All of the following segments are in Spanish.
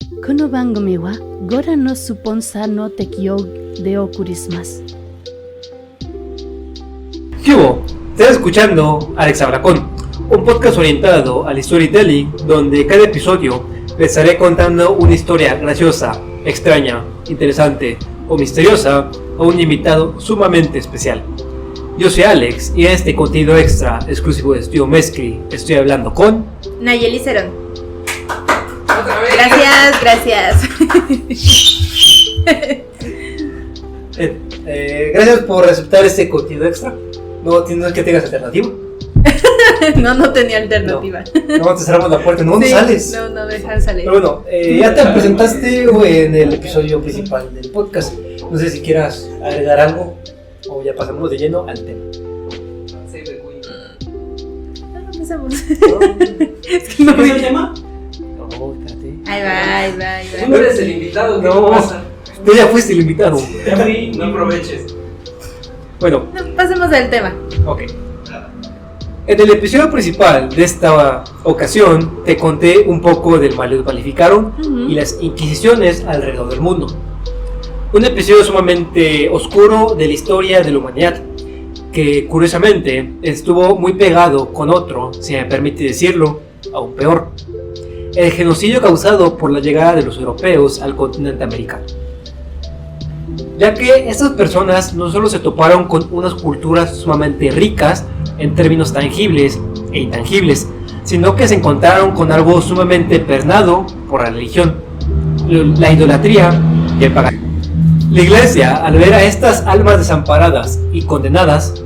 この番組はご覧のスポンサーの提供でお送りします。¿Qué hubo? Estás escuchando Alex Abracón, un podcast orientado al storytelling donde cada episodio les estaré contando una historia graciosa, extraña, interesante o misteriosa a un invitado sumamente especial. Yo soy Alex y en este contenido extra exclusivo de Estudio Mezcli estoy hablando con Nayeli Cerón. Gracias. Gracias por aceptar este contenido extra. No tienes que tengas alternativa. No tenía alternativa. No te cerramos la puerta, no sales. No dejan salir. Pero bueno, ya te presentaste en el episodio principal del podcast. No sé si quieras agregar algo o ya pasamos de lleno al tema. Empezamos. Es que no vi el tema. No, espérate. Ahí va. Tú no eres el invitado, ¿qué pasa? Tú ya fuiste el invitado. Ya fui, no aproveches. Bueno, pasemos al tema. ok. En el episodio principal de esta ocasión te conté un poco del mal que calificaron y las inquisiciones alrededor del mundo. Un episodio sumamente oscuro de la historia de la humanidad, que curiosamente estuvo muy pegado con otro, si me permite decirlo, aún peor. El genocidio causado por la llegada de los europeos al continente americano. Ya que estas personas no solo se toparon con unas culturas sumamente ricas en términos tangibles e intangibles, sino que se encontraron con algo sumamente pernado por la religión, la idolatría y el paganismo. La iglesia, al ver a estas almas desamparadas y condenadas,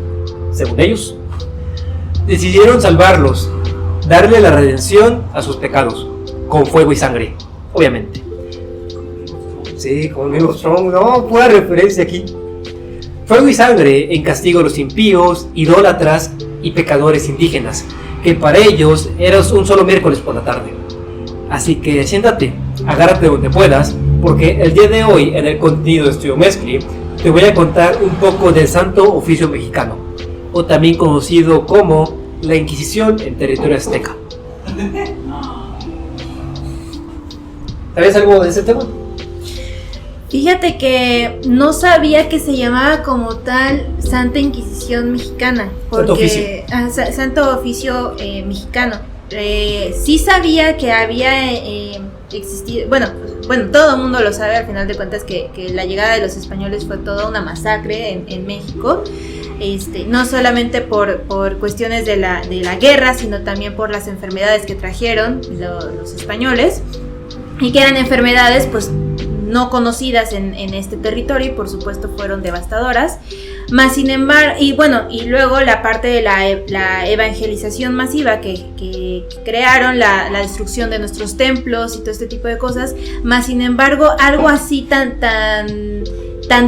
según ellos, decidieron salvarlos, darle la redención a sus pecados, con fuego y sangre, obviamente. Sí, con Game of Thrones, no, pura referencia aquí. Fuego y sangre en castigo a los impíos, idólatras y pecadores indígenas, que para ellos era un solo miércoles por la tarde. Así que siéntate, agárrate donde puedas, porque el día de hoy en el contenido de Estudio Mezcli te voy a contar un poco del Santo Oficio Mexicano, o también conocido como la Inquisición en territorio azteca. ¿Sabes algo de ese tema? Fíjate que no sabía que se llamaba como tal Santa Inquisición Mexicana. Porque, Santo Oficio Mexicano. Sí sabía que había existido, bueno, todo el mundo lo sabe al final de cuentas que la llegada de los españoles fue toda una masacre en México. No solamente por cuestiones de la guerra, sino también por las enfermedades que trajeron los españoles, y que eran enfermedades pues no conocidas en este territorio y por supuesto fueron devastadoras. Más sin embargo, y luego la parte de la evangelización masiva que crearon, la destrucción de nuestros templos y todo este tipo de cosas. Más sin embargo, algo así tan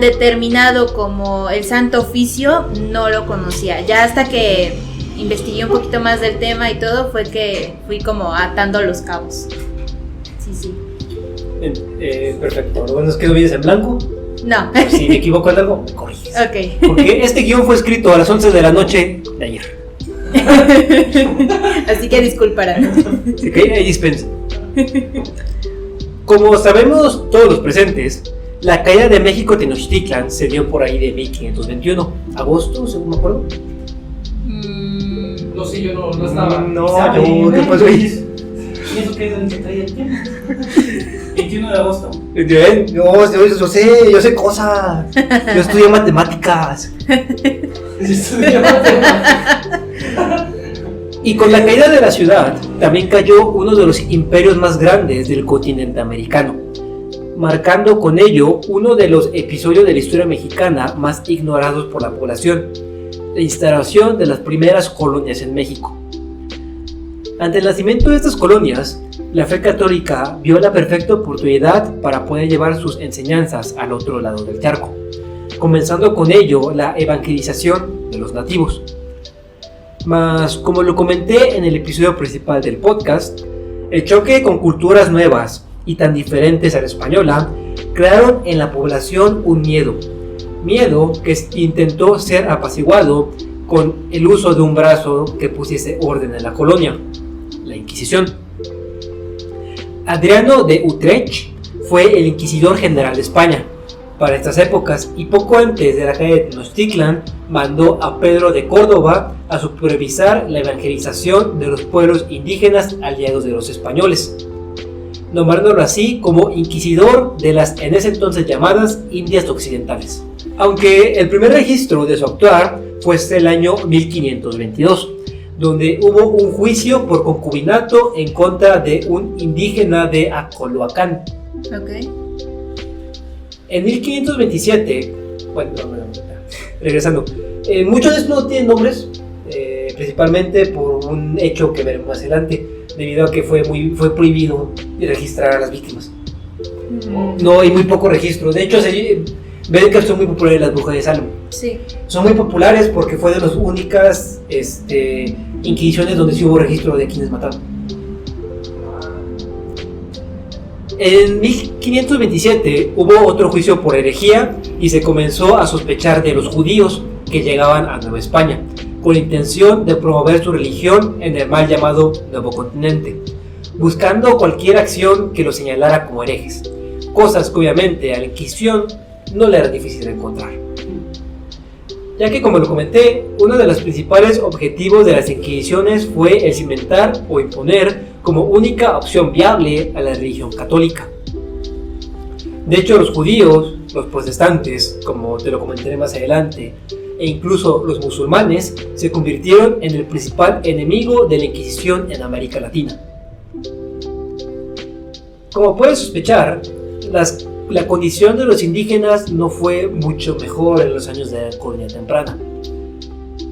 determinado como el Santo Oficio no lo conocía. Ya hasta que investigué un poquito más del tema y todo, fue que fui como atando los cabos. Sí. Perfecto. Lo bueno es que no vienes en blanco. No. Si me equivoco en algo, me corriges. Ok. Porque este guión fue escrito a las 11 de la noche de ayer. Así que disculparán. Así que dispensen. Como sabemos todos los presentes, la caída de México Tenochtitlan se dio por ahí de 1521, agosto, según me acuerdo. No sé, yo no estaba. ¿Qué pasó ahí? ¿Y eso qué es el que traía el tiempo? 21 de agosto. Yo sé cosas. Yo estudié matemáticas. Y con la caída de la ciudad, también cayó uno de los imperios más grandes del continente americano, marcando con ello uno de los episodios de la historia mexicana más ignorados por la población: la instalación de las primeras colonias en México. Ante el nacimiento de estas colonias, la fe católica vio la perfecta oportunidad para poder llevar sus enseñanzas al otro lado del charco, comenzando con ello la evangelización de los nativos. Mas, como lo comenté en el episodio principal del podcast, el choque con culturas nuevas y tan diferentes a la española crearon en la población un miedo que intentó ser apaciguado con el uso de un brazo que pusiese orden en la colonia: la Inquisición. Adriano de Utrecht fue el inquisidor general de España para estas épocas y poco antes de la caída de Tenochtitlan mandó a Pedro de Córdoba a supervisar la evangelización de los pueblos indígenas aliados de los españoles, nombrándolo así como inquisidor de las en ese entonces llamadas Indias Occidentales. Aunque el primer registro de su actuar fue el año 1522, donde hubo un juicio por concubinato en contra de un indígena de Acoloacán. Ok. En 1527, regresando, muchos de estos no tienen nombres, principalmente por un hecho que veremos más adelante, debido a que fue prohibido registrar a las víctimas. No hay muy poco registro. De hecho, ven que son muy populares las brujas de Salem. Sí. Son muy populares porque fue de las únicas inquisiciones donde sí hubo registro de quienes mataron. En 1527 hubo otro juicio por herejía y se comenzó a sospechar de los judíos que llegaban a Nueva España, con la intención de promover su religión en el mal llamado Nuevo Continente, buscando cualquier acción que los señalara como herejes, cosas que obviamente a la Inquisición no le era difícil de encontrar. Ya que, como lo comenté, uno de los principales objetivos de las Inquisiciones fue el cimentar o imponer como única opción viable a la religión católica. De hecho, los judíos, los protestantes, como te lo comentaré más adelante, e incluso los musulmanes, se convirtieron en el principal enemigo de la Inquisición en América Latina. Como puedes sospechar, la condición de los indígenas no fue mucho mejor en los años de la colonia temprana.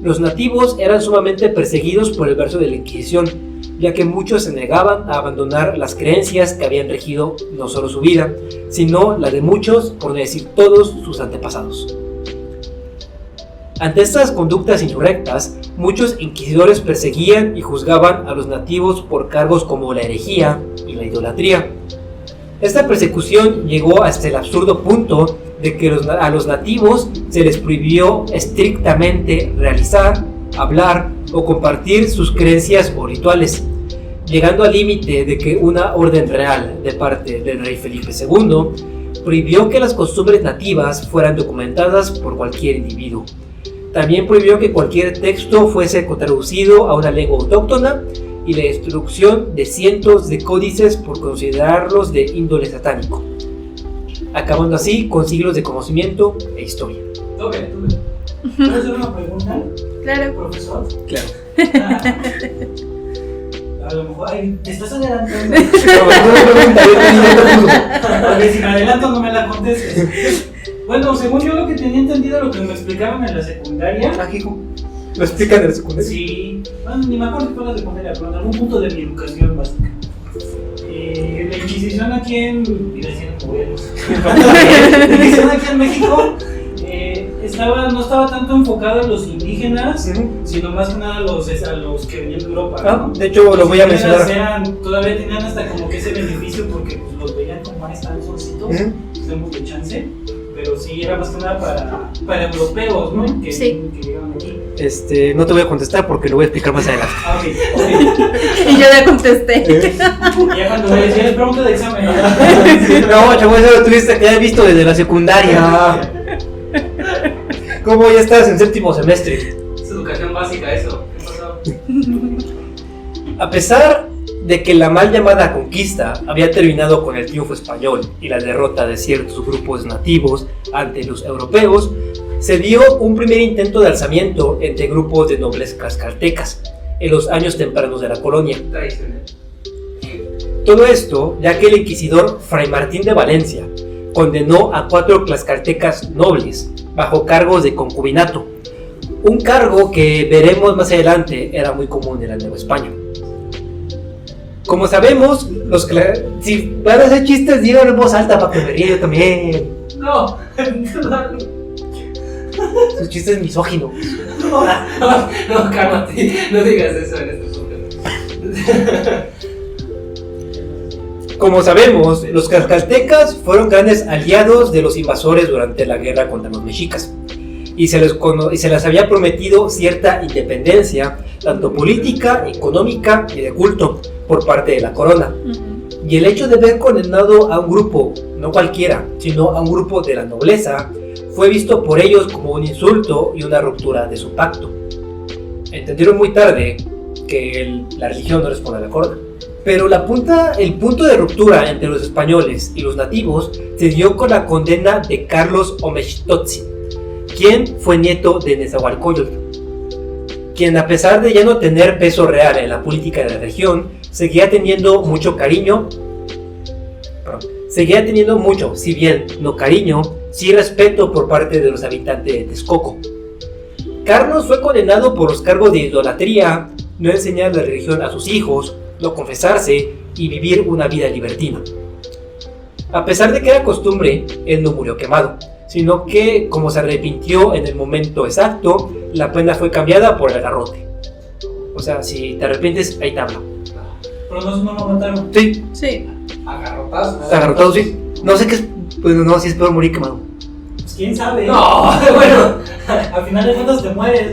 Los nativos eran sumamente perseguidos por el verso de la Inquisición, ya que muchos se negaban a abandonar las creencias que habían regido no solo su vida, sino la de muchos, por no decir todos, sus antepasados. Ante estas conductas insurrectas, muchos inquisidores perseguían y juzgaban a los nativos por cargos como la herejía y la idolatría. Esta persecución llegó hasta el absurdo punto de que a los nativos se les prohibió estrictamente realizar, hablar o compartir sus creencias o rituales, llegando al límite de que una orden real de parte del rey Felipe II prohibió que las costumbres nativas fueran documentadas por cualquier individuo. También prohibió que cualquier texto fuese traducido a una lengua autóctona y la destrucción de cientos de códices por considerarlos de índole satánico, acabando así con siglos de conocimiento e historia. ¿Puedo hacer una pregunta? Claro. Profesor. Claro. A lo mejor te estás adelantando. Porque si me adelanto no me la contestes. Bueno, según yo lo que tenía entendido, lo que me explicaban en la secundaria. ¿Lo explican en la secundaria? Sí, bueno, ni me acuerdo si fue la secundaria, pero en algún punto de mi educación básica. La Inquisición aquí en Morelos. La Inquisición aquí en México no estaba tanto enfocado en los indígenas, sino más que nada a los que venían de Europa. ¿No? De hecho, lo voy a mencionar. Todavía tenían hasta como que ese beneficio porque pues, los veían como ahí están solcitos, tenemos de chance. Pero sí, era más que nada para europeos, ¿no? Que llegaban aquí. No te voy a contestar porque lo voy a explicar más adelante. Y yo ya contesté. Ya cuando me decías pregunta de examen. No, chavo, eso lo tuviste que haber visto desde la secundaria. ¿Cómo ya estás en séptimo semestre? Es educación básica eso. ¿Qué pasó? A pesar de que la mal llamada conquista había terminado con el triunfo español y la derrota de ciertos grupos nativos ante los europeos, se dio un primer intento de alzamiento entre grupos de nobles tlaxcaltecas en los años tempranos de la colonia. Tradicional. Todo esto ya que el inquisidor Fray Martín de Valencia condenó a 4 tlaxcaltecas nobles bajo cargos de concubinato, un cargo que veremos más adelante era muy común en la Nueva España. Como sabemos, si van a hacer chistes, díganlo en voz alta para que me ríe yo también. No. Sus chistes misóginos. No, cálmate. No digas eso en este podcast. Como sabemos, los tlaxcaltecas fueron grandes aliados de los invasores durante la guerra contra los mexicas. Y se les había prometido cierta independencia, tanto política, económica y de culto, por parte de la corona. y el hecho de ver condenado a un grupo, no cualquiera, sino a un grupo de la nobleza, fue visto por ellos como un insulto y una ruptura de su pacto. Entendieron muy tarde que la religión no les pone la corda. Pero el punto de ruptura entre los españoles y los nativos se dio con la condena de Carlos Omechtotzi, quien fue nieto de Nezahualcóyotl, quien a pesar de ya no tener peso real en la política de la región, seguía teniendo mucho, si bien no cariño, sí respeto por parte de los habitantes de Texcoco. Carlos fue condenado por los cargos de idolatría, no enseñar la religión a sus hijos, no confesarse y vivir una vida libertina. A pesar de que era costumbre, él no murió quemado, sino que, como se arrepintió en el momento exacto, la pena fue cambiada por el garrote. O sea, si te arrepientes, ahí te habla. Pero no lo mataron. Sí, Sí. agarrotado, sí. No sé qué es, bueno, no, si es peor morir quemado. Pues quién sabe. No, bueno. Al final de cuentas te mueres.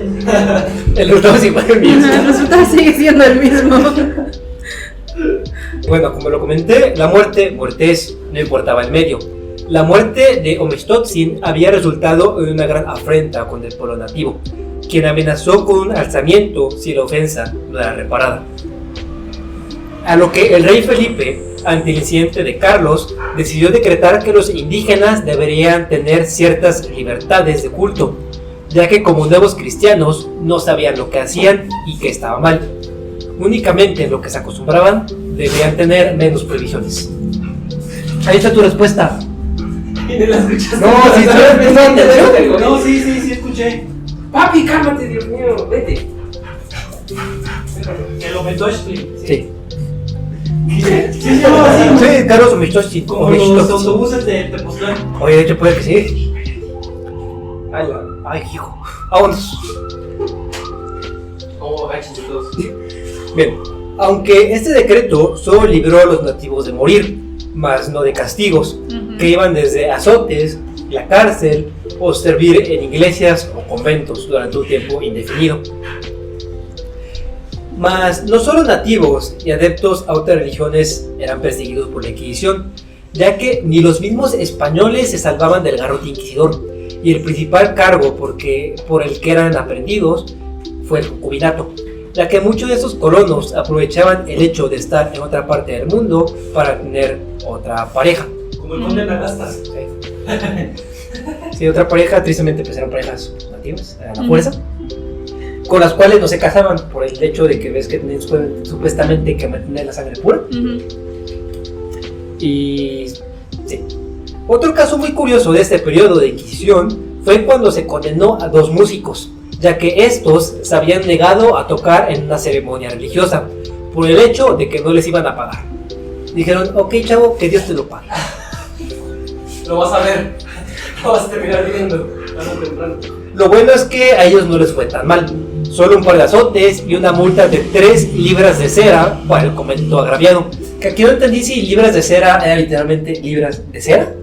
El resultado es igual el mismo. El resultado sigue siendo el mismo. Bueno, como lo comenté, la muerte es, no importaba el medio. La muerte de Omechtotzi había resultado en una gran afrenta con el pueblo nativo, quien amenazó con un alzamiento si la ofensa no era reparada. A lo que el rey Felipe, ante el incidente de Carlos, decidió decretar que los indígenas deberían tener ciertas libertades de culto, ya que como nuevos cristianos no sabían lo que hacían y que estaba mal. Únicamente en lo que se acostumbraban debían tener menos prohibiciones. Ahí está tu respuesta. ¿Y no la escuchaste? No, si tú eres pensando atención. No, sí, escuché. Papi, cálmate, Dios mío, vete. Que lo metió Ashley. Sí. Sí, se llama así. Sí, Carlos Omechtotzi. Como los autobuses de Tepoztlán. Oye, de hecho puede que sí. Ay, hijo. Vámonos. ¿Cómo agáchense todos? Bien, aunque este decreto solo libró a los nativos de morir, mas no de castigos, que iban desde azotes, la cárcel o servir en iglesias o conventos durante un tiempo indefinido. Mas no solo nativos y adeptos a otras religiones eran perseguidos por la Inquisición, ya que ni los mismos españoles se salvaban del garrote inquisidor, y el principal cargo por el que eran aprehendidos fue el concubinato, ya que muchos de esos colonos aprovechaban el hecho de estar en otra parte del mundo para tener otra pareja. Como el conde de Nagastas. Sí, otra pareja, tristemente pues eran parejas nativas, a la fuerza, con las cuales no se casaban por el hecho de que ves que tenían supuestamente que mantener la sangre pura. Y sí. Otro caso muy curioso de este periodo de Inquisición fue cuando se condenó a 2 músicos, ya que estos se habían negado a tocar en una ceremonia religiosa por el hecho de que no les iban a pagar. Dijeron, ok chavo, que Dios te lo pague. Lo vas a ver. Lo vas a terminar viendo. Tarde o temprano. Lo bueno es que a ellos no les fue tan mal. Solo un par de azotes y una multa de 3 libras de cera para el convento agraviado. Que aquí no entendí si libras de cera era literalmente libras de cera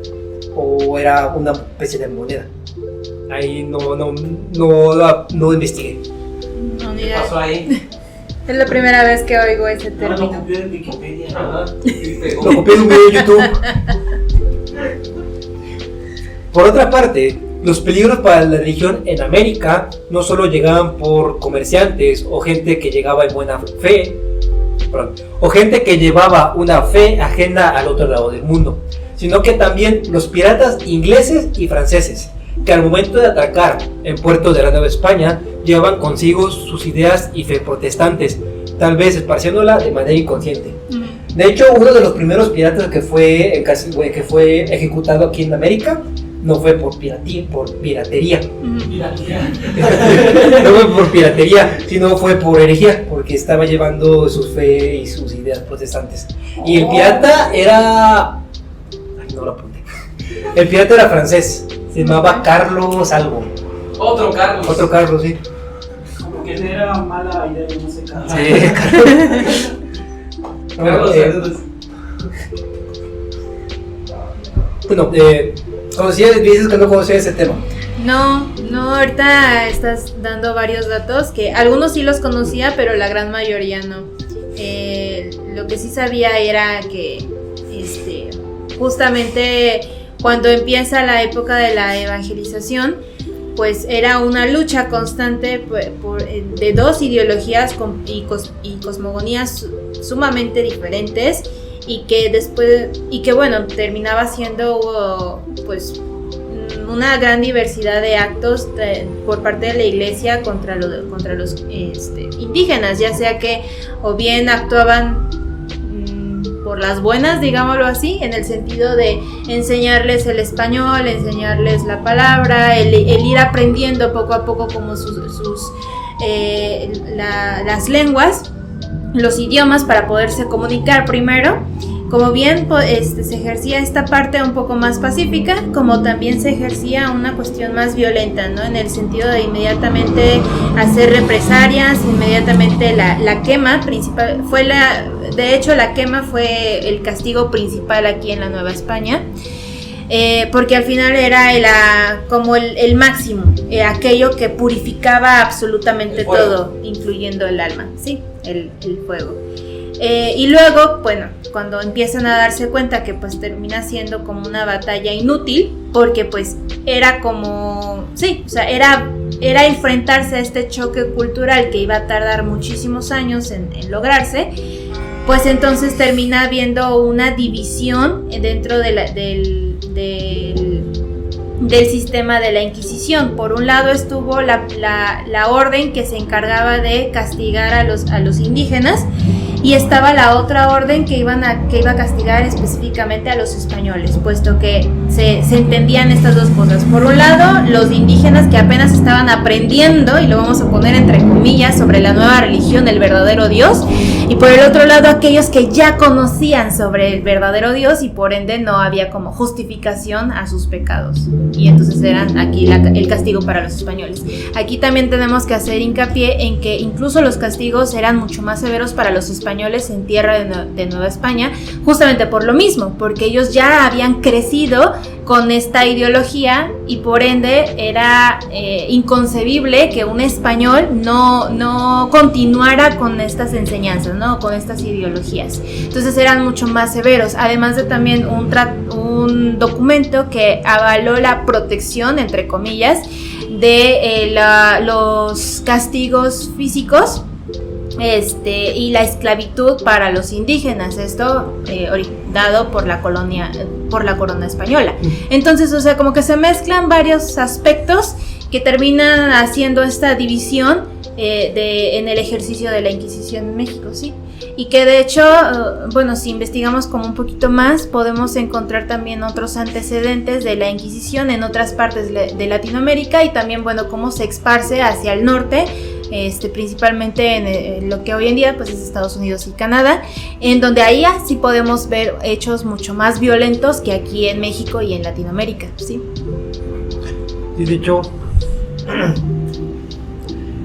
o era una especie de moneda. Ahí no investigué. No, ni ¿Qué idea. pasó ahí? Es la primera vez que oigo ese No, término. lo copié de Wikipedia. Ajá. Y pegó. Lo copié de un video de YouTube. Por otra parte, los peligros para la religión en América no solo llegaban por comerciantes o gente que llegaba en buena fe, o gente que llevaba una fe ajena al otro lado del mundo, sino que también los piratas ingleses y franceses, que al momento de atracar en puertos de la Nueva España llevaban consigo sus ideas y fe protestantes, tal vez esparciéndola de manera inconsciente. De hecho, uno de los primeros piratas que fue ejecutado aquí en América no fue por piratería. Mira. No fue por piratería, sino fue por herejía, porque estaba llevando su fe y sus ideas protestantes. Y el pirata era... Ay, no lo apunté. El pirata era francés, se llamaba Carlos algo. Otro Carlos. Otro Carlos, sí. Como que era mala idea de no sé qué. Sí, Carlos. Carlos, saludos. Bueno, dices que no conocía ese tema. No, ahorita estás dando varios datos que algunos sí los conocía, pero la gran mayoría no. lo que sí sabía era que justamente cuando empieza la época de la evangelización, pues era una lucha constante de dos ideologías y cosmogonías sumamente diferentes, y que bueno, terminaba siendo pues una gran diversidad de actos por parte de la iglesia contra los indígenas, ya sea que o bien actuaban por las buenas, digámoslo así, en el sentido de enseñarles el español, enseñarles la palabra, el ir aprendiendo poco a poco como las lenguas, los idiomas, para poderse comunicar primero. Como bien se ejercía esta parte un poco más pacífica, como también se ejercía una cuestión más violenta, ¿no? En el sentido de inmediatamente hacer represalias, inmediatamente la quema principal de hecho la quema fue el castigo principal aquí en la Nueva España, porque al final era como el máximo, aquello que purificaba absolutamente todo, incluyendo el alma, sí, el fuego. Y luego, bueno, cuando empiezan a darse cuenta que pues termina siendo como una batalla inútil, porque pues era como, sí, o sea, era enfrentarse a este choque cultural que iba a tardar muchísimos años en lograrse, pues entonces termina habiendo una división dentro del sistema de la Inquisición. Por un lado estuvo la orden que se encargaba de castigar a los indígenas, y estaba la otra orden que iba a castigar específicamente a los españoles, puesto que se entendían estas dos cosas. Por un lado, los indígenas que apenas estaban aprendiendo, y lo vamos a poner entre comillas, sobre la nueva religión, el verdadero Dios, y por el otro lado, aquellos que ya conocían sobre el verdadero Dios, y por ende no había como justificación a sus pecados, y entonces eran aquí el castigo para los españoles. Aquí también tenemos que hacer hincapié en que incluso los castigos eran mucho más severos para los españoles en tierra de Nueva España, justamente por lo mismo, porque ellos ya habían crecido con esta ideología, y por ende era inconcebible que un español no continuara con estas enseñanzas, ¿no? Con estas ideologías. Entonces eran mucho más severos, además de también un documento que avaló la protección, entre comillas, de los castigos físicos y la esclavitud para los indígenas, esto dado por la corona española. Entonces, o sea, como que se mezclan varios aspectos que terminan haciendo esta división en el ejercicio de la Inquisición en México, ¿sí? Y que de hecho, bueno, si investigamos como un poquito más, podemos encontrar también otros antecedentes de la Inquisición en otras partes de Latinoamérica, y también, bueno, cómo se esparce hacia el norte, principalmente en lo que hoy en día pues es Estados Unidos y Canadá, en donde ahí sí podemos ver hechos mucho más violentos que aquí en México y en Latinoamérica, ¿sí? Sí, de hecho,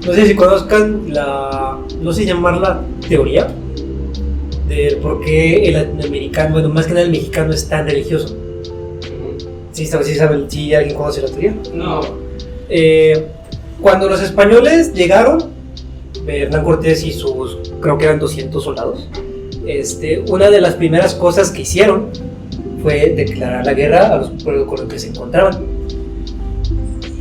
no sé si conozcan no sé llamarla teoría de por qué el latinoamericano, bueno, más que nada el mexicano, es tan religioso. ¿Sí saben, si alguien conoce la teoría? No. Cuando los españoles llegaron, Hernán Cortés y sus, creo que eran 200 soldados, una de las primeras cosas que hicieron fue declarar la guerra a los pueblos con los que se encontraban.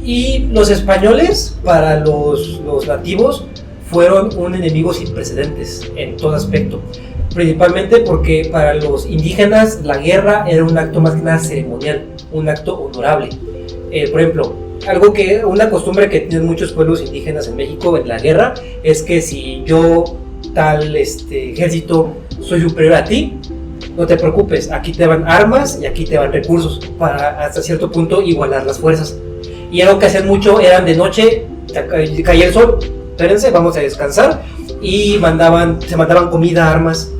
Y los españoles, para los nativos, fueron un enemigo sin precedentes en todo aspecto. Principalmente porque para los indígenas la guerra era un acto más que nada ceremonial, un acto honorable. Por ejemplo, una costumbre que tienen muchos pueblos indígenas en México en la guerra es que si yo, tal ejército, soy superior a ti, no te preocupes, aquí te van armas y aquí te van recursos para hasta cierto punto igualar las fuerzas. Y algo que hacían mucho eran de noche, caía el sol, espérense, vamos a descansar, y se mandaban comida, armas,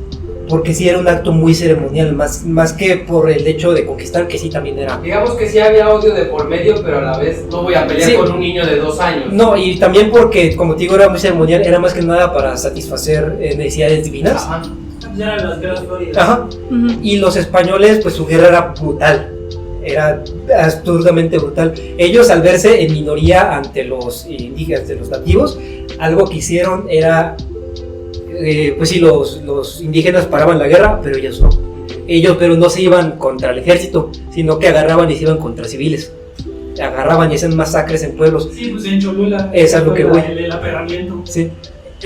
porque sí era un acto muy ceremonial, más que por el hecho de conquistar, que sí también era. Digamos que sí había odio de por medio, pero a la vez no voy a pelear con un niño de 2 años. No, y también porque, como te digo, era muy ceremonial, era más que nada para satisfacer necesidades divinas. Ajá. Ya eran las guerras floridas. Ajá. Uh-huh. Y los españoles, pues su guerra era brutal. Era absolutamente brutal. Ellos, al verse en minoría ante los indígenas, ante los nativos, algo que hicieron era pues sí, los indígenas paraban la guerra, pero ellos no. Pero no se iban contra el ejército, sino que agarraban y se iban contra civiles. Agarraban y hacían masacres en pueblos. Sí, pues en Cholula. Es a lo que voy. El aperramiento. Sí.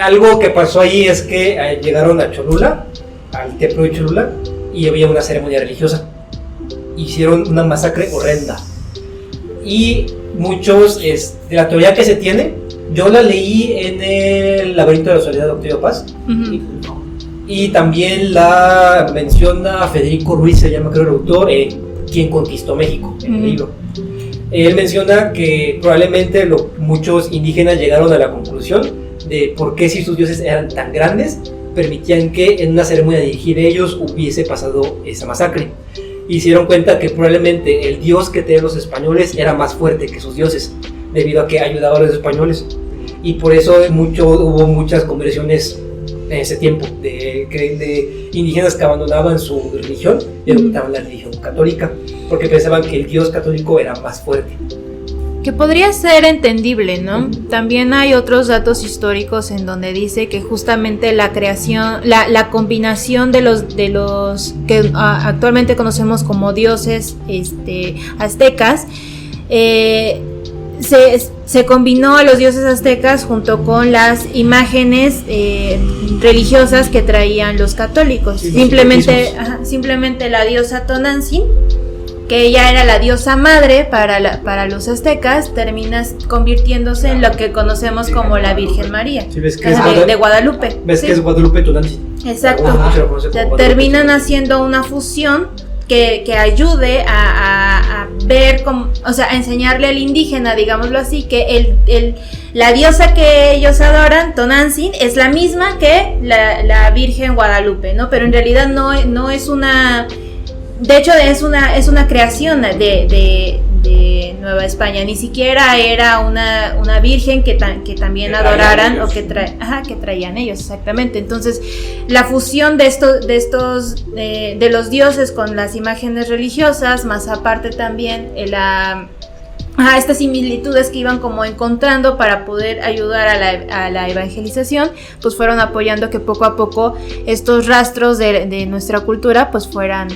Algo que pasó ahí es que llegaron a Cholula, al templo de Cholula, y había una ceremonia religiosa. Hicieron una masacre horrenda. Y muchos, de la teoría que se tiene, yo la leí en el Laberinto de la Soledad de Octavio Paz. Y también la menciona Federico Ruiz, se llama creo el autor, quien conquistó México, en el libro. Él menciona que probablemente muchos indígenas llegaron a la conclusión de por qué, si sus dioses eran tan grandes, permitían que en una ceremonia dirigida a ellos hubiese pasado esa masacre. Y se dieron cuenta que probablemente el dios que tenían los españoles era más fuerte que sus dioses, debido a que ayudaba a los españoles. Y por eso hubo muchas conversiones en ese tiempo de indígenas que abandonaban su religión y adoptaban la religión católica, porque pensaban que el dios católico era más fuerte. Que podría ser entendible, ¿no? También hay otros datos históricos en donde dice que justamente la creación, la combinación de los que actualmente conocemos como dioses aztecas, se combinó a los dioses aztecas junto con las imágenes religiosas que traían los católicos. Sí, simplemente la diosa Tonantzin, que ella era la diosa madre para los aztecas, termina convirtiéndose en lo que conocemos como la Virgen María, sí, ¿ves que de Guadalupe. ¿Ves que es Guadalupe Tonantzin? Exacto. Terminan haciendo una fusión que ayude a ver cómo, o sea, a enseñarle al indígena, digámoslo así, que la diosa que ellos adoran, Tonantzin, es la misma que la Virgen Guadalupe, ¿no? Pero en realidad no es una... De hecho, es una creación de Nueva España. Ni siquiera era una virgen que también adoraran o que traían ellos, exactamente. Entonces, la fusión de los dioses con las imágenes religiosas, más aparte también estas similitudes que iban como encontrando para poder ayudar a la evangelización, pues fueron apoyando que poco a poco estos rastros de nuestra cultura pues fueran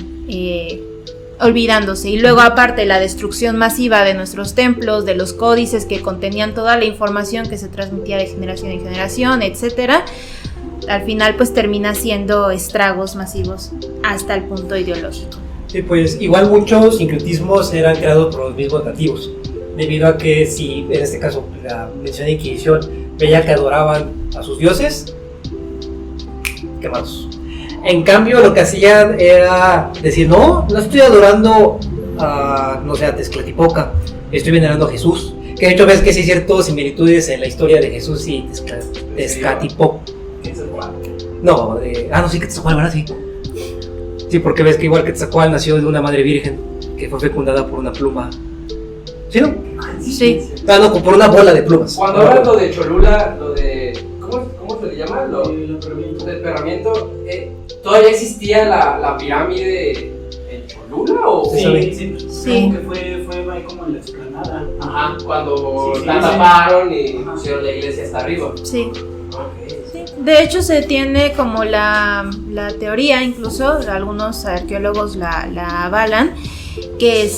olvidándose. Y luego aparte la destrucción masiva de nuestros templos, de los códices que contenían toda la información que se transmitía de generación en generación, etcétera, al final pues termina siendo estragos masivos hasta el punto ideológico. Sí, pues igual muchos sincretismos eran creados por los mismos nativos, debido a que si en este caso la mencionada Inquisición veía que adoraban a sus dioses, quemados. En cambio, lo que hacían era decir, no estoy adorando a Tezcatlipoca, estoy venerando a Jesús. Que de hecho ves que sí hay ciertas similitudes en la historia de Jesús y Tezcatlipoca. No, sí, Quetzalcóatl, ¿verdad? Sí. Sí, porque ves que igual que Quetzalcóatl nació de una madre virgen que fue fecundada por una pluma. ¿Sí, no? Sí. Por una bola de plumas. Cuando hablas lo de Cholula, lo de... ¿Cómo se le llama? El aperramiento. ¿Todavía existía la pirámide en Cholula? ¿O? Sí. Sí. Como que fue ahí como en la explanada. Ajá, cuando la taparon y pusieron la iglesia hasta arriba. Sí. Sí. De hecho se tiene como la teoría, incluso algunos arqueólogos la avalan, que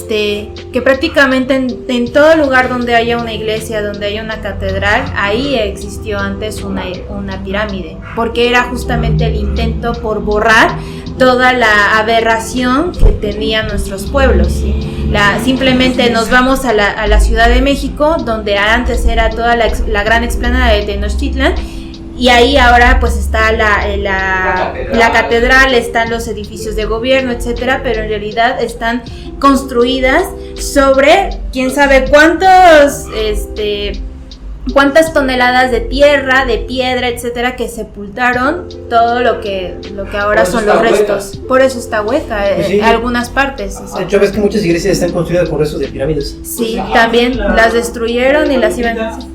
prácticamente en todo lugar donde haya una iglesia, donde haya una catedral, ahí existió antes una pirámide, porque era justamente el intento por borrar toda la aberración que tenían nuestros pueblos, ¿sí? Simplemente nos vamos a la Ciudad de México, donde antes era toda la gran explanada de Tenochtitlan, y ahí ahora pues está la catedral, están los edificios de gobierno, etcétera, pero en realidad están construidas sobre quién sabe cuántas toneladas de tierra, de piedra, etcétera, que sepultaron todo lo que ahora son los restos. Por eso está hueca en algunas partes. De hecho, ves que muchas iglesias están construidas con restos de pirámides. Sí, también las destruyeron y las iban...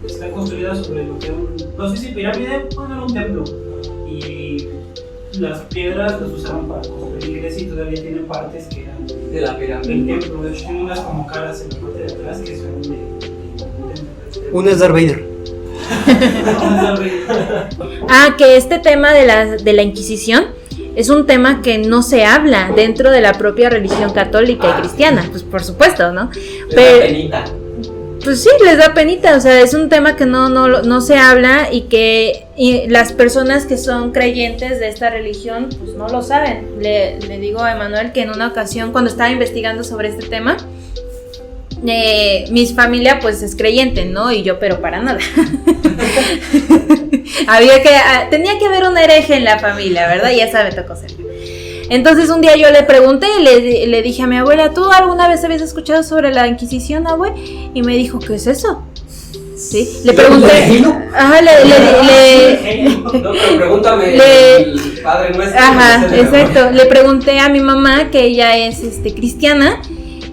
Está construida sobre lo que era no sé si pirámide, era un templo. Y las piedras las usaban para construir iglesias y todavía tienen partes que eran de la pirámide del templo. De hecho, tienen unas como caras en la parte de atrás que son de templo. Uno es Darth Vader. Que este tema de la Inquisición es un tema que no se habla dentro de la propia religión católica y cristiana, pues por supuesto, ¿no? Pero penita. Pues sí, les da penita, o sea, es un tema que no se habla y que las personas que son creyentes de esta religión, pues no lo saben. Le digo a Emanuel que en una ocasión, cuando estaba investigando sobre este tema, mi familia pues es creyente, ¿no? Y yo, pero para nada. Tenía que haber un hereje en la familia, ¿verdad? Y esa me tocó ser. Entonces un día yo le pregunté, le dije a mi abuela, ¿tú alguna vez habías escuchado sobre la Inquisición, abue? Y me dijo, ¿qué es eso? Sí, le pregunté. Ajá, No, pero pregúntame el Padre Nuestro. Ajá, exacto. Le pregunté a mi mamá, que ella es cristiana,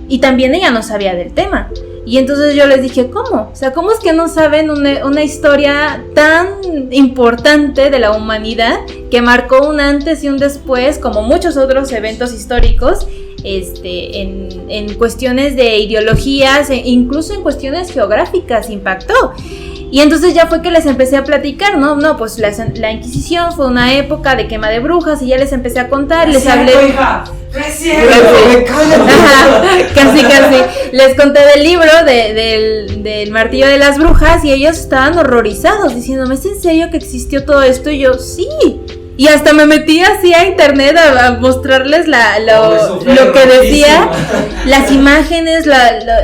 y también ella no sabía del tema. Y entonces yo les dije, ¿cómo? O sea, ¿cómo es que no saben una historia tan importante de la humanidad que marcó un antes y un después, como muchos otros eventos históricos, en cuestiones de ideologías, incluso en cuestiones geográficas impactó? Y entonces ya fue que les empecé a platicar, ¿no? Pues la Inquisición fue una época de quema de brujas y ya les empecé a contar, les hablé... Casi. Les conté del libro del martillo de las brujas y ellos estaban horrorizados, diciéndome, ¿es en serio que existió todo esto? Y yo, sí. Y hasta me metí así a internet a mostrarles lo que decía, las imágenes,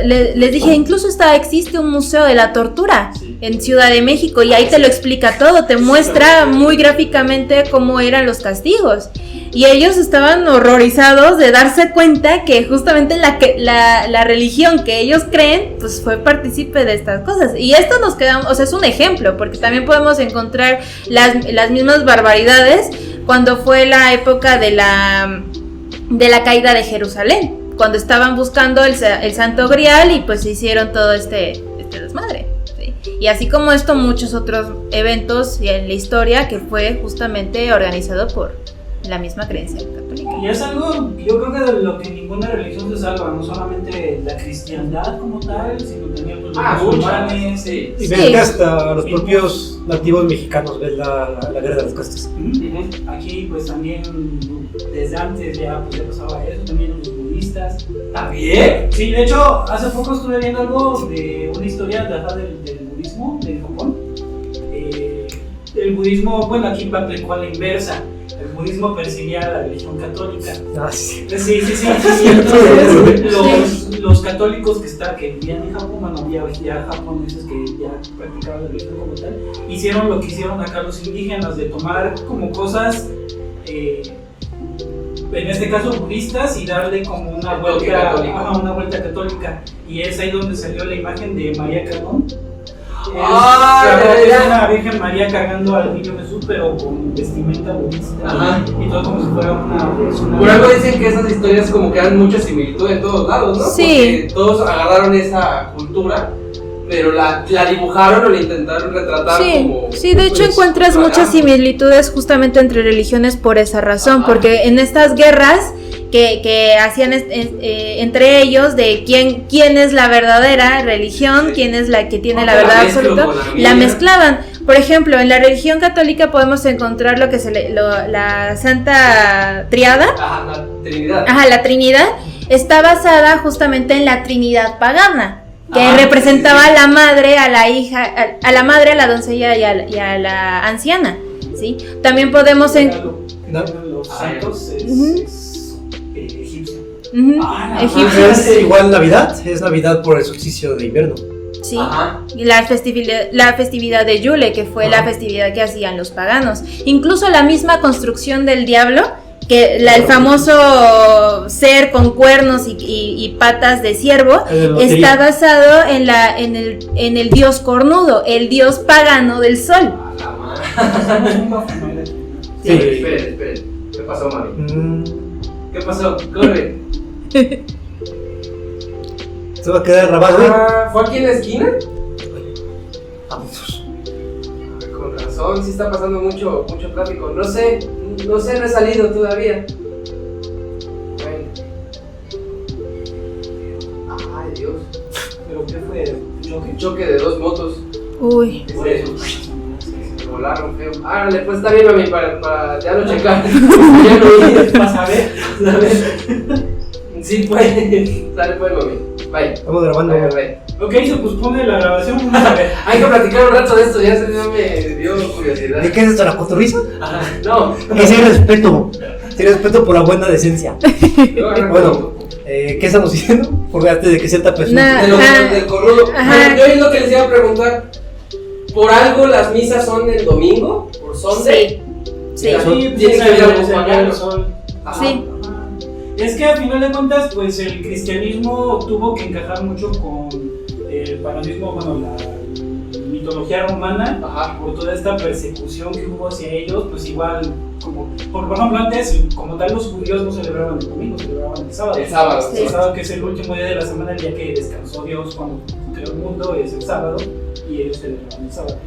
les dije, incluso existe un museo de la tortura en Ciudad de México y ahí te lo explica todo, te muestra muy gráficamente cómo eran los castigos. Y ellos estaban horrorizados de darse cuenta que justamente la religión que ellos creen, pues fue partícipe de estas cosas. Y esto nos queda, o sea, es un ejemplo, porque también podemos encontrar las mismas barbaridades cuando fue la época de la caída de Jerusalén, cuando estaban buscando el Santo Grial y pues hicieron todo este desmadre. ¿Sí? Y así como esto, muchos otros eventos en la historia que fue justamente organizado por la misma creencia católica. Y es algo, yo creo que de lo que ninguna religión se salva, no solamente la cristiandad como tal, sino también pues, los musulmanes. Sí. Y ven que hasta los propios nativos mexicanos ven la guerra de las castas. Aquí pues también desde antes ya pasaba eso, también los budistas. ¿También? Sí, de hecho hace poco estuve viendo algo de una historia del budismo de Japón. El budismo, bueno, aquí aplicó a la inversa. El budismo perseguía a la religión católica. Sí. Sí. Entonces, los católicos que vivían en Japón, bueno, había ya japoneses que ya practicaban la religión como tal, hicieron lo que hicieron acá los indígenas, de tomar como cosas, en este caso budistas, y darle como una vuelta católica. Y es ahí donde salió la imagen de María Cagón. Es una Virgen María cargando al niño Jesús, pero con vestimenta budista. Ajá. Y todo como si fuera una Por algo dicen que esas historias como que dan mucha similitud en todos lados, ¿no? Sí. Porque todos agarraron esa cultura, pero la dibujaron o la intentaron retratar como... Sí, de hecho encuentras muchas similitudes justamente entre religiones por esa razón, porque en estas guerras que hacían entre ellos de quién es la verdadera religión, quién es la que tiene la verdad absoluta, la mezclaban. Por ejemplo, en la religión católica podemos encontrar lo que la Santa Triada. La Trinidad. La Trinidad está basada justamente en la Trinidad pagana, que representaba a la madre, a la hija, a la madre, a la doncella y a la anciana, ¿sí? También podemos los santos egipcio. Es igual Navidad, es Navidad por el solsticio de invierno. Sí, y la festividad de Yule, que fue la festividad que hacían los paganos. Incluso la misma construcción del diablo, que el famoso ser con cuernos y patas de ciervo, está basado en el dios cornudo, el dios pagano del sol. Sí. Espere. ¿Qué pasó, mami? ¿Qué pasó? Corre. Se va a quedar grabado. ¿Fue aquí en la esquina? Vamos. Con razón, sí está pasando mucho tráfico. No sé, no he salido todavía. Bueno. Ay, Dios. ¿Pero qué fue? Choque de dos motos. Uy. Por eso. Se volaron feo. Árale, pues está bien, mami, para ya lo checar. Ya lo vi. Vas a ver. Sí, pues. Sale, pues, mami. Bye. Estamos grabando. Bye. Ok, se pospone la grabación. Vamos a ver. Hay que platicar un rato de esto, ya me dio curiosidad. ¿De qué es esto, la cotorriza? No. Que sí respeto. Sí respeto por la buena decencia. Bueno, ¿qué estamos diciendo? Porque antes de que cierta persona... De lo del cornudo. Ajá. Yo es lo que les iba a preguntar. ¿Por algo las misas son el domingo? ¿Por Sunday? Sí. Tiene que ver algo con el algo. sol. Ajá. Sí. Es que a final de cuentas, pues el cristianismo tuvo que encajar mucho con el paganismo, bueno, la mitología romana, Ajá. por toda esta persecución que hubo hacia ellos, pues igual, como, por ejemplo, antes, como tal, los judíos no celebraban el domingo, celebraban el sábado. El sábado. Sí. El sábado, que es el último día de la semana, el día que descansó Dios cuando creó el mundo, es el sábado, y ellos celebraban el sábado.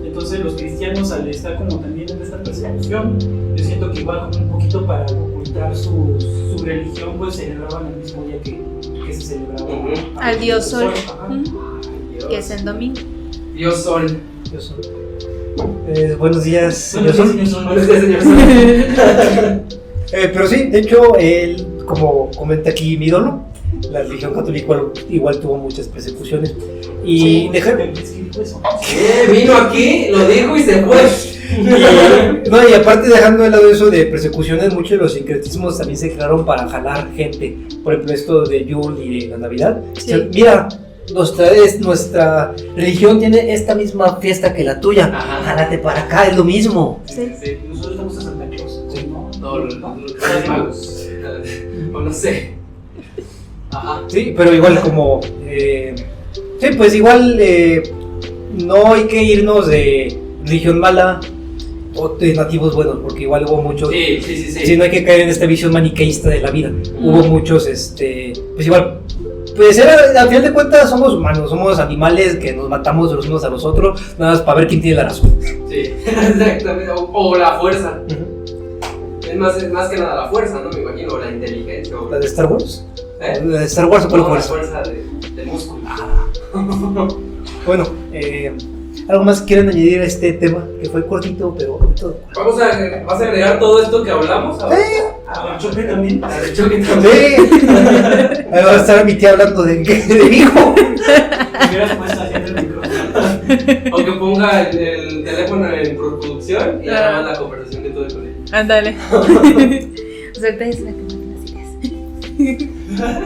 Entonces los cristianos, al estar como también en esta persecución, yo siento que igual como un poquito para ocultar su religión, pues celebraban el mismo día que se celebraba Ujú. Al dios sol. Ajá. Ujú. Que es el domingo. Dios sol. Yo soy. Buenos días, señor Buenos Sol. días, señor Buenos Sol. días, señor sol. Pero sí, de hecho, él, como comenta aquí mi ídolo, la religión católica igual tuvo muchas persecuciones. Y Sí. dejar... Es que dijo eso. Vino aquí, lo dijo y se fue. No, y aparte dejando de lado eso de persecuciones, muchos de los sincretismos también se crearon para jalar gente. Por ejemplo, esto de Yule y de la Navidad. Sí. O sea, mira, nuestra religión tiene esta misma fiesta que la tuya. Ajá. Jálate para acá, es lo mismo. Sí. Nosotros estamos a Santa Claus. Sí. ¿No? No, los magos. O no sé. Ajá. Sí, pero igual como... sí, pues igual no hay que irnos de religión mala o de nativos buenos, porque igual hubo muchos... Sí. Sí, no hay que caer en esta visión maniqueísta de la vida. Hubo muchos, pues igual, pues al final de cuentas somos humanos, somos animales que nos matamos los unos a los otros, nada más para ver quién tiene la razón. Sí, exactamente. O la fuerza. Es más que nada la fuerza, ¿no? Me imagino, o la inteligencia. O... ¿La de Star Wars? ¿Eh? ¿La de Star Wars o cuál No, la fuerza? fuerza del músculo. Bueno, ¿algo más quieren añadir a este tema? Que fue cortito, pero todo. ¿Vas a agregar todo esto que hablamos? El choque también. De hecho, que también. Sí. Ahí va a estar mi tía hablando de mi hijo. Hubieras puesto haciendo el micrófono. O que ponga el teléfono en producción y Claro. haga la conversación que tuve con él. Ándale. Pues ahorita es la que me las ideas.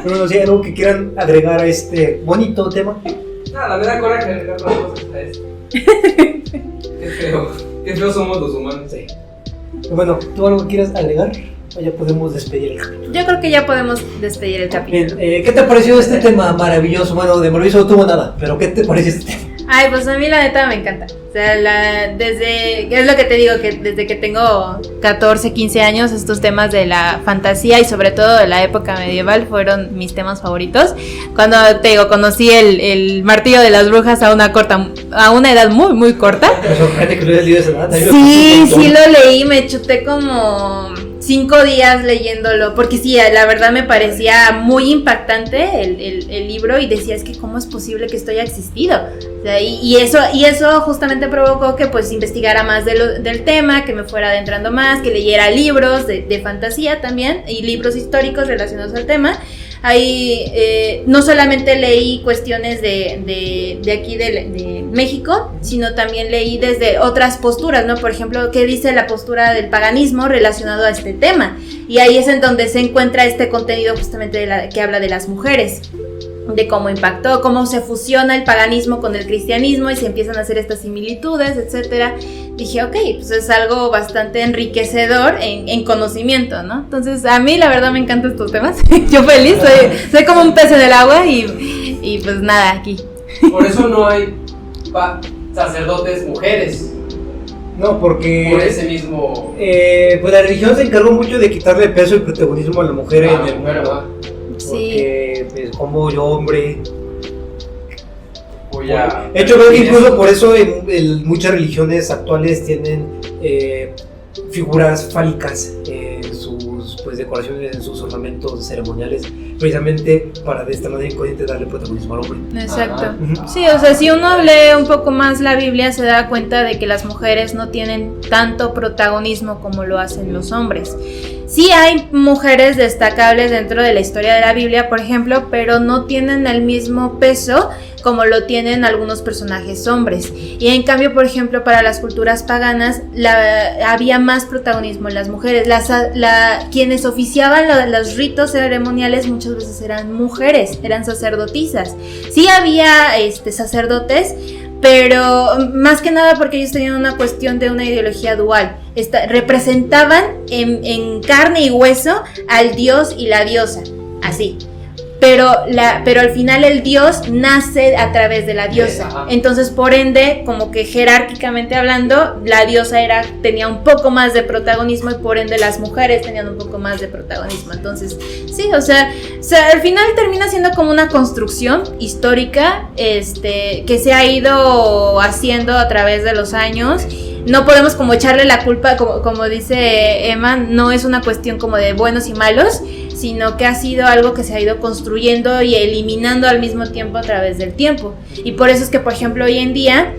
Pero no sé, algo que quieran agregar a este bonito tema. Nada, me da coraje agregar más cosas a esto. Qué feo. Qué feos somos los humanos. Sí. Bueno, ¿tú algo quieras agregar? O ya podemos despedir el capítulo. Yo creo que ya podemos despedir el capítulo. Bien, ¿qué te pareció este tema maravilloso? Bueno, de maravilloso no tuvo nada, pero ¿qué te pareció este tema? Ay, pues a mí la neta me encanta. O sea, es lo que te digo, que desde que tengo 14, 15 años, estos temas de la fantasía y sobre todo de la época medieval fueron mis temas favoritos. Cuando te digo, conocí el martillo de las brujas a una edad muy, muy corta. Me sorprende que lo hayas leído esa edad. Sí lo leí, me chuté como 5 días leyéndolo, porque sí, la verdad me parecía muy impactante el libro y decía, es que cómo es posible que esto haya existido. O sea, y eso justamente provocó que pues investigara más del tema, que me fuera adentrando más, que leyera libros de fantasía también y libros históricos relacionados al tema. Ahí no solamente leí cuestiones de aquí de México, sino también leí desde otras posturas, ¿no? Por ejemplo, ¿qué dice la postura del paganismo relacionado a este tema? Y ahí es en donde se encuentra este contenido justamente que habla de las mujeres, de cómo impactó, cómo se fusiona el paganismo con el cristianismo y se empiezan a hacer estas similitudes, etcétera. Dije, ok, pues es algo bastante enriquecedor en conocimiento, ¿no? Entonces, a mí la verdad me encantan estos temas. Yo feliz, soy como un pez en el agua y pues nada, aquí. Por eso no hay sacerdotes mujeres. No, porque... Por ese mismo... pues la religión se encargó mucho de quitarle peso y protagonismo a la mujer en el mujer, mundo. Sí. Porque, pues, como yo, hombre... Voy a... De hecho, creo que incluso por eso muchas religiones actuales tienen figuras fálicas en sus pues decoraciones en sus ornamentos ceremoniales, precisamente para de esta manera inconsciente darle protagonismo al hombre. Exacto. Sí, o sea, si uno lee un poco más la Biblia se da cuenta de que las mujeres no tienen tanto protagonismo como lo hacen los hombres. Sí hay mujeres destacables dentro de la historia de la Biblia, por ejemplo, pero no tienen el mismo peso como lo tienen algunos personajes hombres. Y en cambio, por ejemplo, para las culturas paganas había más protagonismo en las mujeres. Quienes oficiaban los ritos ceremoniales muchas veces eran mujeres, eran sacerdotisas. Sí había sacerdotes, pero más que nada porque ellos tenían una cuestión de una ideología dual. Representaban en carne y hueso al dios y la diosa, así. Pero al final el dios nace a través de la diosa. Entonces, por ende, como que jerárquicamente hablando, la diosa tenía un poco más de protagonismo y por ende las mujeres tenían un poco más de protagonismo. Entonces, sí, o sea, al final termina siendo como una construcción histórica que se ha ido haciendo a través de los años. No podemos como echarle la culpa, como dice Emma, no es una cuestión como de buenos y malos, sino que ha sido algo que se ha ido construyendo y eliminando al mismo tiempo a través del tiempo. Y por eso es que, por ejemplo, hoy en día,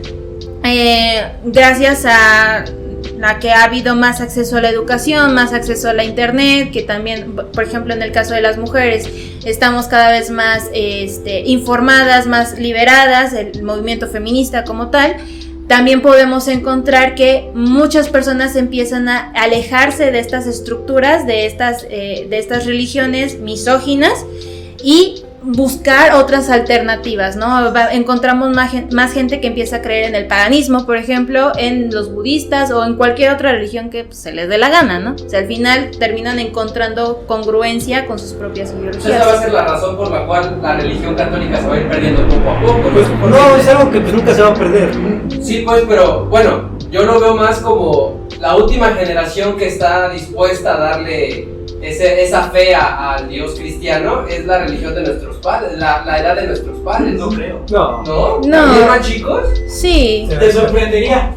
gracias a que ha habido más acceso a la educación, más acceso a la internet, que también, por ejemplo, en el caso de las mujeres, estamos cada vez más informadas, más liberadas, el movimiento feminista como tal. También podemos encontrar que muchas personas empiezan a alejarse de estas estructuras, de estas religiones misóginas y buscar otras alternativas, ¿no? Encontramos más gente que empieza a creer en el paganismo, por ejemplo, en los budistas o en cualquier otra religión que se les dé la gana, ¿no? O sea, al final terminan encontrando congruencia con sus propias ideologías. Esa va a ser la razón por la cual la religión católica se va a ir perdiendo poco a poco. Pues, no, es algo que pues nunca se va a perder. Sí, pues, pero bueno, yo lo veo más como la última generación que está dispuesta a darle esa fe al Dios cristiano es la religión de nuestros padres, la edad de nuestros padres. No creo. ¿No? No. ¿Más chicos? Sí. ¿Te sorprendería?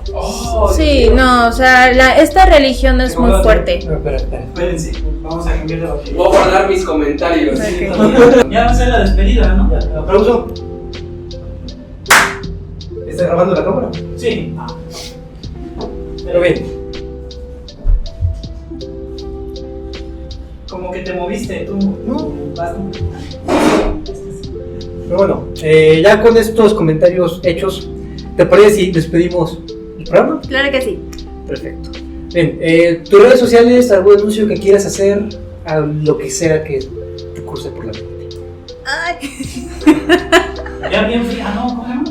Sí, no, o sea, esta religión es muy fuerte. Espera. Espérense, vamos a cambiar de batería. Voy a guardar mis comentarios. Okay. Ya va a ser la despedida, ¿no? Aplauso. ¿Está grabando la cámara? Sí. Pero bien. Como que te moviste tú. No. Vas tú. Pero bueno, ya con estos comentarios hechos, ¿te parece si despedimos el programa? Claro que sí. Perfecto. Bien, tus redes sociales, algún anuncio que quieras hacer, a lo que sea que te cruce por la mente. Ay. Ya bien fría, ¿no? ¿Cómo se llama?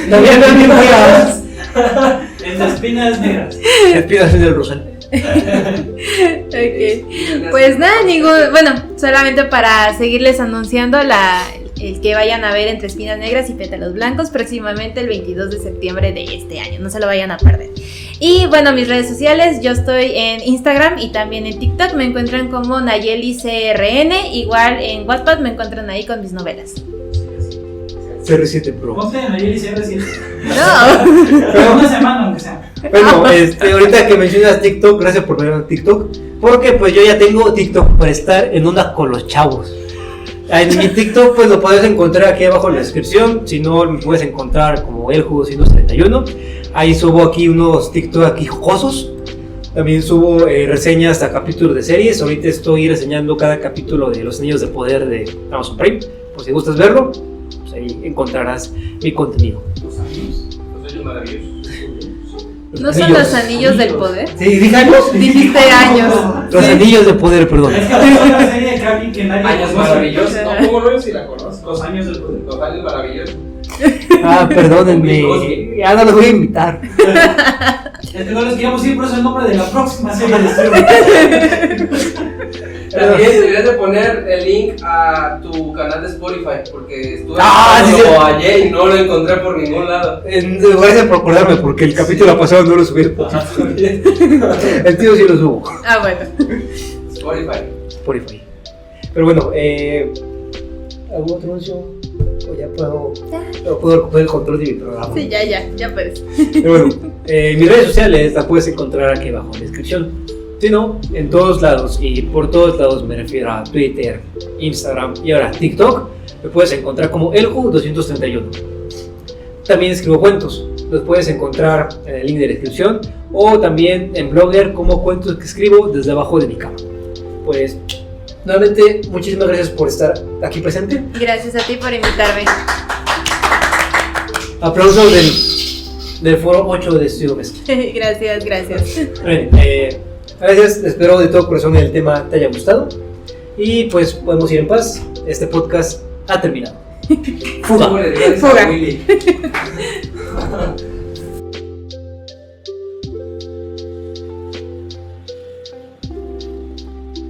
También bien frías. En las espinas negras. Despidas del Rosal. Okay. Pues nada, bueno, solamente para seguirles anunciando el que vayan a ver Entre Espinas Negras y Pétalos Blancos próximamente el 22 de septiembre de este año, no se lo vayan a perder. Y bueno, mis redes sociales, yo estoy en Instagram y también en TikTok, me encuentran como NayeliCRN, igual en Wattpad me encuentran ahí con mis novelas. CR7 Pro. Ponte en Nayeli CR7. No. Pero una semana, aunque sea. Bueno, ahorita que mencionas TikTok, gracias por ver TikTok, porque pues yo ya tengo TikTok para estar en onda con los chavos. En mi TikTok pues lo puedes encontrar aquí abajo en la descripción, si no me puedes encontrar como eljugo131. Ahí subo aquí unos TikTok aquí jocosos. También subo reseñas a capítulos de series. Ahorita estoy reseñando cada capítulo de Los Anillos de Poder de Amazon Prime, por si gustas verlo, pues ahí encontrarás mi contenido. Los anillos maravillosos. ¿No son los anillos del poder? Sí, ¿dije años? Dijiste años. Los anillos de poder, perdón. Es que es una serie que nadie Años conoce. maravillosos. No, ¿cómo no? Si la conozco. Los años del poder. Los años maravillosos. Ah, perdónenme. Ya no los voy a invitar. Es que no les queríamos decir, por eso el nombre de la próxima serie de streaming. También deberías de poner el link a tu canal de Spotify, porque estuve sí, como sí. ayer y no lo encontré por ningún lado. Gracias por acordarme, porque el capítulo pasado no lo subí. El tío sí lo subo. Ah, bueno. Spotify. Pero bueno, ¿algún otro anuncio? O ya puedo recuperar el control de mi programa. Sí, ya puedes. Pero bueno, mis redes sociales las puedes encontrar aquí abajo en la descripción. sino en todos lados, y por todos lados me refiero a Twitter, Instagram y ahora TikTok. Me puedes encontrar como Elju231. También escribo cuentos, los puedes encontrar en el link de descripción o también en Blogger como cuentos que escribo desde abajo de mi cama. Pues nuevamente muchísimas gracias por estar aquí presente. Gracias a ti por invitarme. Aplauso del foro 8 de Estudio Mezcla. Gracias. Bien, gracias, espero de todo corazón el tema te haya gustado y pues podemos ir en paz. Este podcast ha terminado. Fuga. ¿Cómo le dirías a Fuga. Willy?